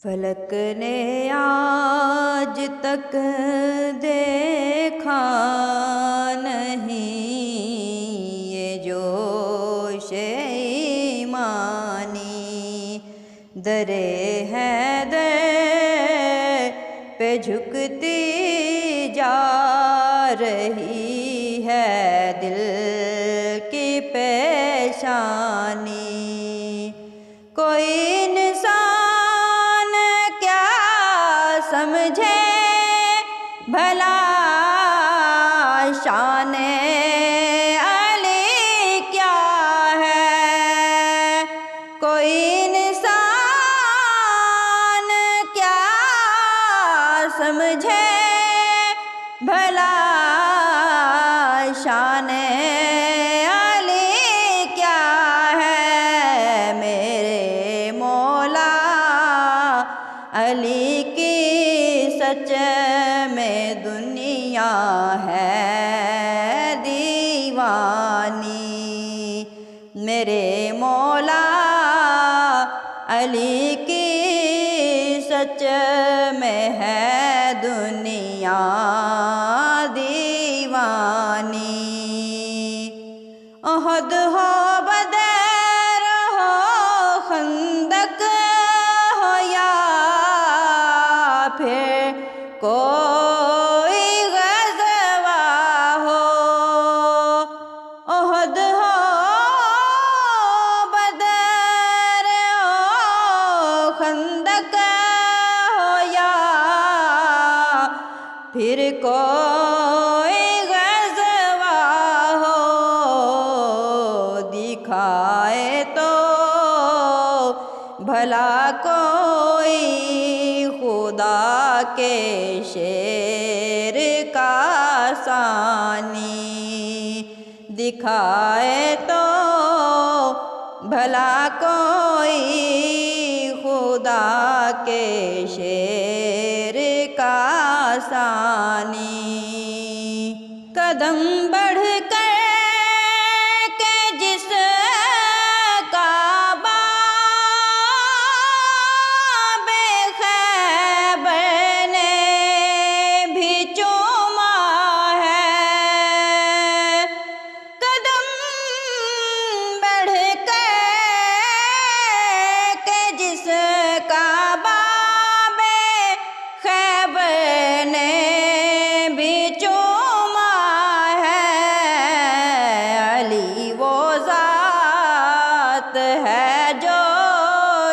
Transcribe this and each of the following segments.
فلک نے آج تک دیکھا نہیں یہ جوش ایمانی، درے حیدر پہ جھکتی جا رہی ہے دل کی پیشانی۔ کوئی انسان کیا سمجھے بھلا شان علی کیا ہے، کوئی انسان کیا سمجھے بھلا شان علی کیا ہے۔ میرے مولا علی کی سچ میں دنیا ہے دیوانی، میرے مولا علی کی سچ میں ہے دنیا دیوانی۔ احد ہو بدر ہو خندق ہو یا پھر کوئی غزوہ ہو، احد ہو بدر ہو خندق ہو یا پھر کوئی غزوہ ہو، دکھائے تو بھلا کوئی خدا کے شیر کا ثانی، دکھائے تو بھلا کوئی خدا کے شیر کا ثانی۔ قدم بڑھ کر کہ جس کا باب خیبر نے بھی چوما ہے، قدم بڑھ کر کہ جس کا باب خیبر نے بھی چوما ہے، علی وہ ذات ہے جو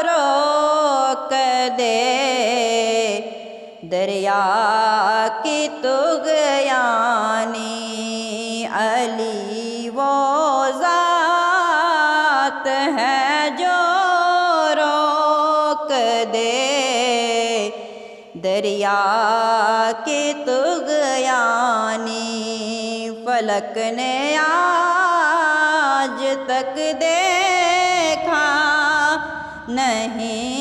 روک دے دریا کی طغیانی، علی وہ ذات ہے جو روک دے دریا کی طغیانی۔ فلک نے آج تک دیکھا نہیں